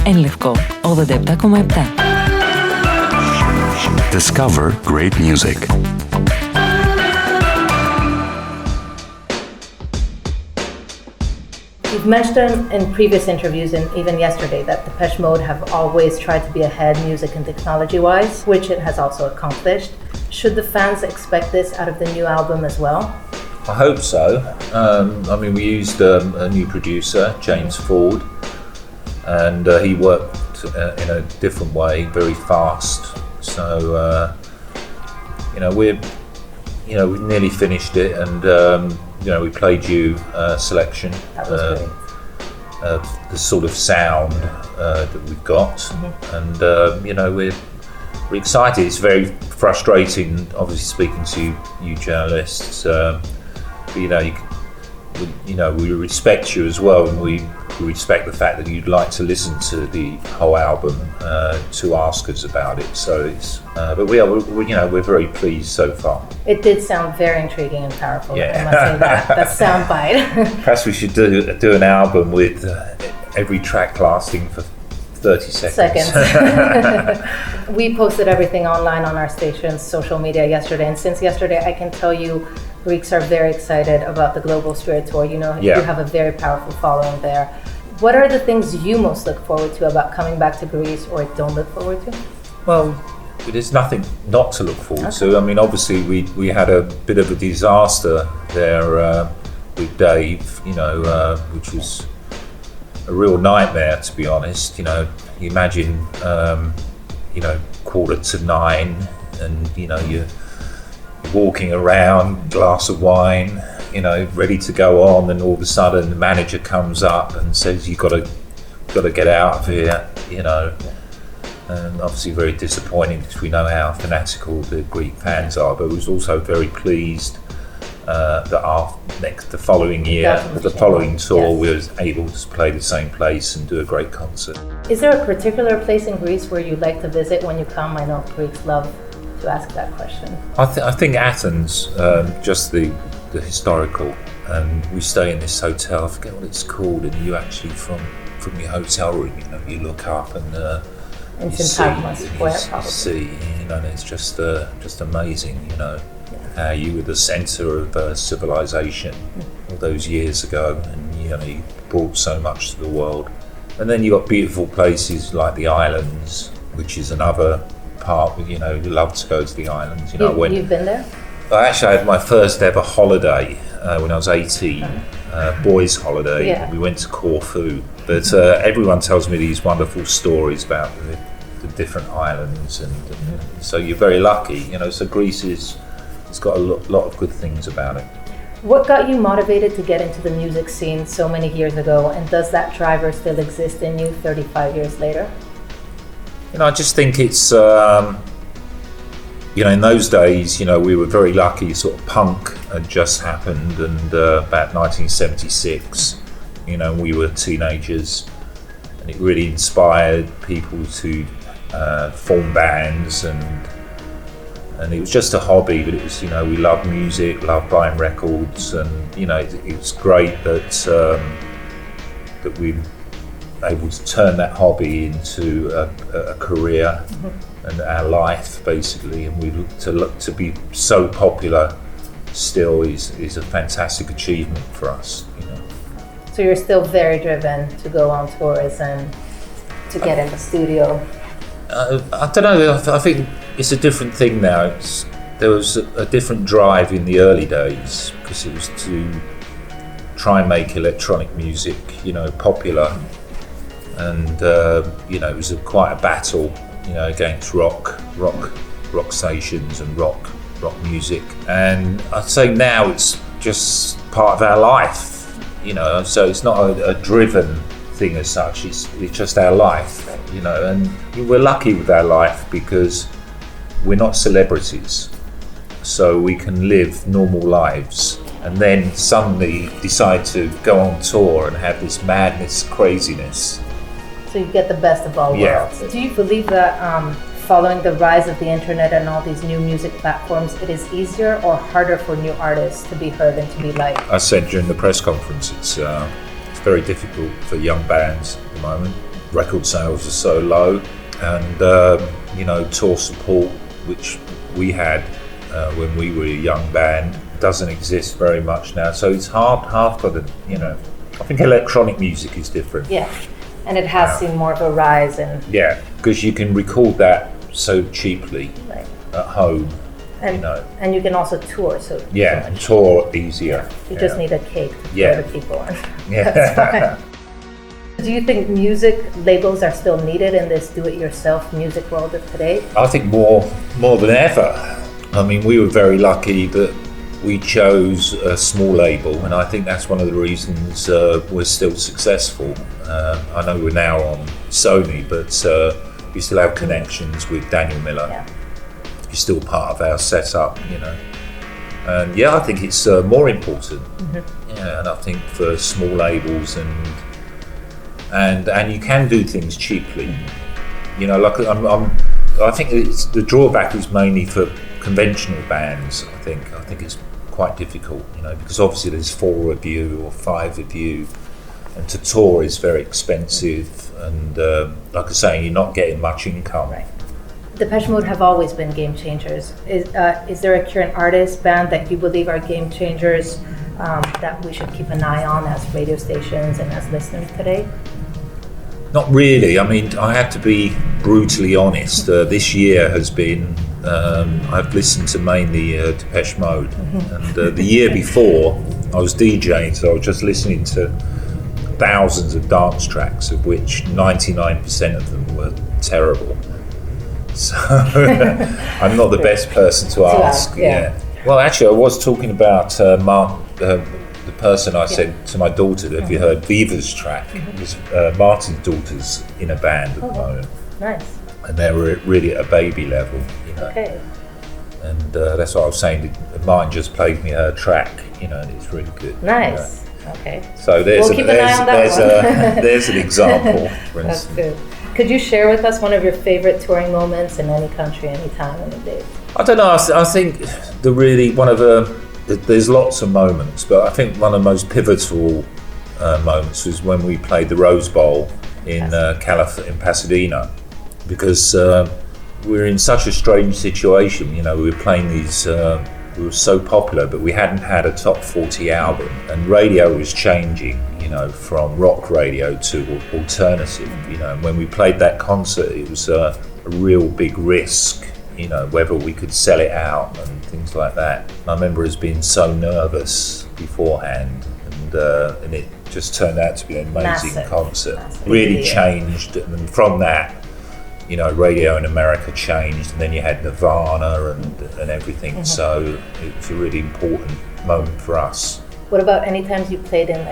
En Lefko 87.7. Discover great music. You've mentioned in previous interviews and even yesterday that Depeche Mode have always tried to be ahead music and technology-wise, which it has also accomplished. Should the fans expect this out of the new album as well? I hope so. We used a new producer, James Ford, and he worked in a different way, very fast. So, we've nearly finished it, and we played you a selection. That was great. The sort of sound that we've got, and we're excited. It's very frustrating, obviously, speaking to you journalists. We respect you as well, and we respect the fact that you'd like to listen to the whole album to ask us about it. So it's, but we're very pleased so far. It did sound very intriguing and powerful. Yeah. I must say that soundbite. Perhaps we should do an album with every track lasting for 30 seconds. We posted everything online on our station's social media yesterday, and since yesterday, I can tell you Greeks are very excited about the Global Spirit Tour. You have a very powerful following there. What are the things you most look forward to about coming back to Greece, or don't look forward to? Well, there's nothing not to look forward to. Obviously we had a bit of a disaster there with Dave, which was a real nightmare, to be honest. You imagine 9:15, and you're walking around, glass of wine, ready to go on, and all of a sudden the manager comes up and says you've got to get out of here, and obviously very disappointing because we know how fanatical the Greek fans are, but we was also very pleased that the following year, the following tour, we was able to play the same place and do a great concert. Is there a particular place in Greece where you'd like to visit when you come? I know Greeks love to ask that question. I think Athens, just the historical, and we stay in this hotel, I forget what it's called, and you actually from your hotel room, you look up and you see, and it's just amazing, how you were the centre of civilization all those years ago, and you brought so much to the world. And then you got beautiful places like the islands, which is another part. You love to go to the islands. You've been there? Actually, I had my first ever holiday when I was 18, boys' holiday. Yeah. We went to Corfu, but everyone tells me these wonderful stories about the different islands, and so you're very lucky. So Greece it's got a lot of good things about it. What got you motivated to get into the music scene so many years ago, and does that driver still exist in you 35 years later? I just think it's, in those days, we were very lucky. Sort of punk had just happened, and about 1976, we were teenagers, and it really inspired people to form bands, and it was just a hobby, but it was, we loved music, loved buying records, and it was great that we were able to turn that hobby into a career and our life, basically. And we look to be so popular still is a fantastic achievement for us. So you're still very driven to go on tours and to get in the studio. I don't know. I think it's a different thing now. There was a different drive in the early days because it was to try and make electronic music, popular, and it was quite a battle, against rock stations and rock music. And I'd say now it's just part of our life, So it's not a driven thing as such. It's just our life, And we're lucky with our life because we're not celebrities, so we can live normal lives, and then suddenly decide to go on tour and have this madness, craziness. So you get the best of all worlds. Do you believe that following the rise of the internet and all these new music platforms, it is easier or harder for new artists to be heard and to be liked? I said during the press conference, it's very difficult for young bands at the moment. record sales are so low, and tour support, which we had when we were a young band, doesn't exist very much now. So it's hard for the, I think electronic music is different. Yeah, and it has seen more of a rise in... Yeah, because you can record that so cheaply at home. And you can also tour, so and tour easier. You just need a cake to throw the people in. Yeah. That's fine. Do you think music labels are still needed in this do-it-yourself music world of today? I think more than ever. I mean, we were very lucky that we chose a small label, and I think that's one of the reasons we're still successful. I know we're now on Sony, but we still have connections with Daniel Miller. Yeah. He's still part of our setup, And I think it's more important. Mm-hmm. Yeah, and I think for small labels and you can do things cheaply. I think the drawback is mainly for conventional bands. I think it's quite difficult, because obviously there's 4 of you or 5 of you, and to tour is very expensive, and like I say, you're not getting much income. Right. Depeche Mode have always been game changers. Is there a current artist, band that you believe are game changers that we should keep an eye on as radio stations and as listeners today? Not really. I mean, I have to be brutally honest. This year has been, I've listened to mainly Depeche Mode. And the year before, I was DJing, so I was just listening to thousands of dance tracks, of which 99% of them were terrible. So I'm not the best person to ask. Yeah. Well, actually, I was talking about the person I said to my daughter, have you heard Viva's track? Because Martin's daughter's in a band at the moment. Nice. And they were really at a baby level, Okay. And that's what I was saying. Mine just played me her track, and it's really good. Nice. Okay. So there's an example, for instance. That's good. Could you share with us one of your favorite touring moments in any country, any time, any day? I don't know. I think there's lots of moments, but I think one of the most pivotal moments was when we played the Rose Bowl in Pasadena, because we were in such a strange situation. We were playing these. We were so popular, but we hadn't had a top 40 album, and radio was changing, from rock radio to alternative. And when we played that concert, it was a real big risk, whether we could sell it out and things like that. I remember us being so nervous beforehand, and it just turned out to be an amazing concert. Really changed, and from that, radio in America changed, and then you had Nirvana and everything. So it was a really important moment for us. What about any times you played in,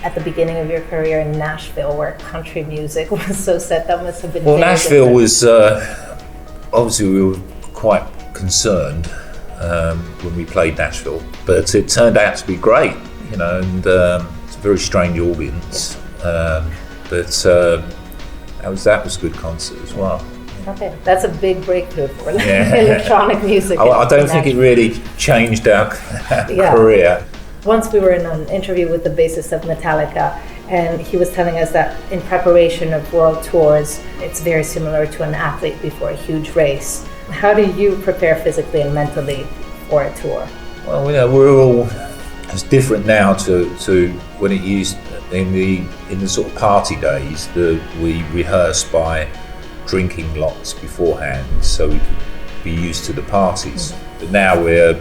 at the beginning of your career in Nashville, where country music was so set? That must have been Nashville was obviously we were quite concerned when we played Nashville, but it turned out to be great, and it's a very strange audience, but that was a good concert as well. Okay, that's a big breakthrough for electronic music. I don't think it really changed our career. Once we were in an interview with the bassist of Metallica, and he was telling us that in preparation of world tours, it's very similar to an athlete before a huge race. How do you prepare physically and mentally for a tour? Well, we're all, it's different now to when it used in the sort of party days that we rehearsed by drinking lots beforehand so we could be used to the parties. But now we're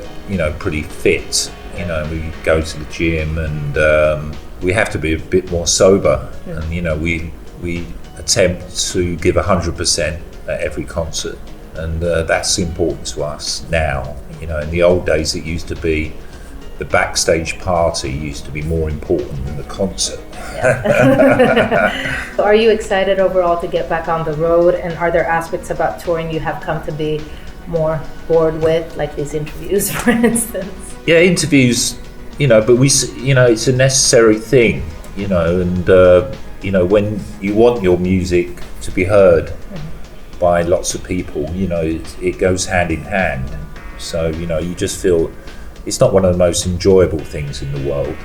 pretty fit. We go to the gym, and we have to be a bit more sober. And we attempt to give 100% at every concert, and that's important to us now. In the old days, it used to be the backstage party used to be more important than the concert. So are you excited overall to get back on the road, and are there aspects about touring you have come to be more bored with, like these interviews, for instance? Yeah, interviews, but it's a necessary thing, and when you want your music to be heard by lots of people, it goes hand in hand. So, you just feel it's not one of the most enjoyable things in the world.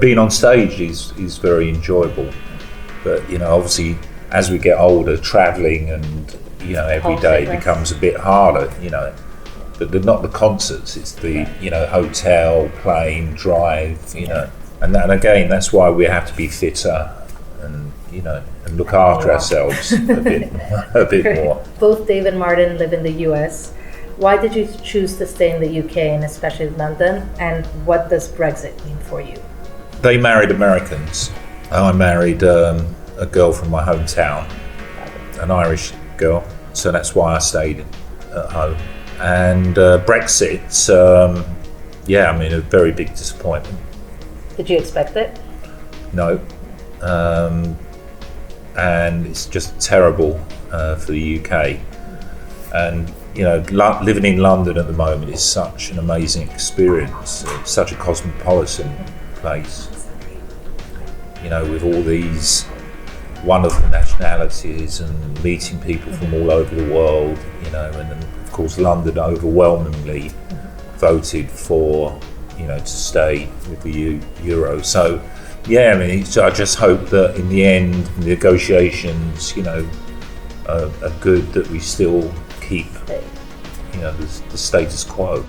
Being on stage is very enjoyable, But, obviously, as we get older, travelling and, every day becomes a bit harder, But not the concerts, it's the, hotel, plane, drive, And again, that's why we have to be fitter and, and look after ourselves a bit more. Both Dave and Martin live in the US. Why did you choose to stay in the UK and especially London? And what does Brexit mean for you? They married Americans. I married a girl from my hometown, an Irish girl, so that's why I stayed at home. And Brexit, a very big disappointment. Did you expect it? No. And it's just terrible for the UK. And, living in London at the moment is such an amazing experience. It's such a cosmopolitan place. With all these wonderful nationalities and meeting people from all over the world, and then, of course, London overwhelmingly voted for, to stay with the euro. So, I just hope that in the end, negotiations, are good, that we still keep, the status quo.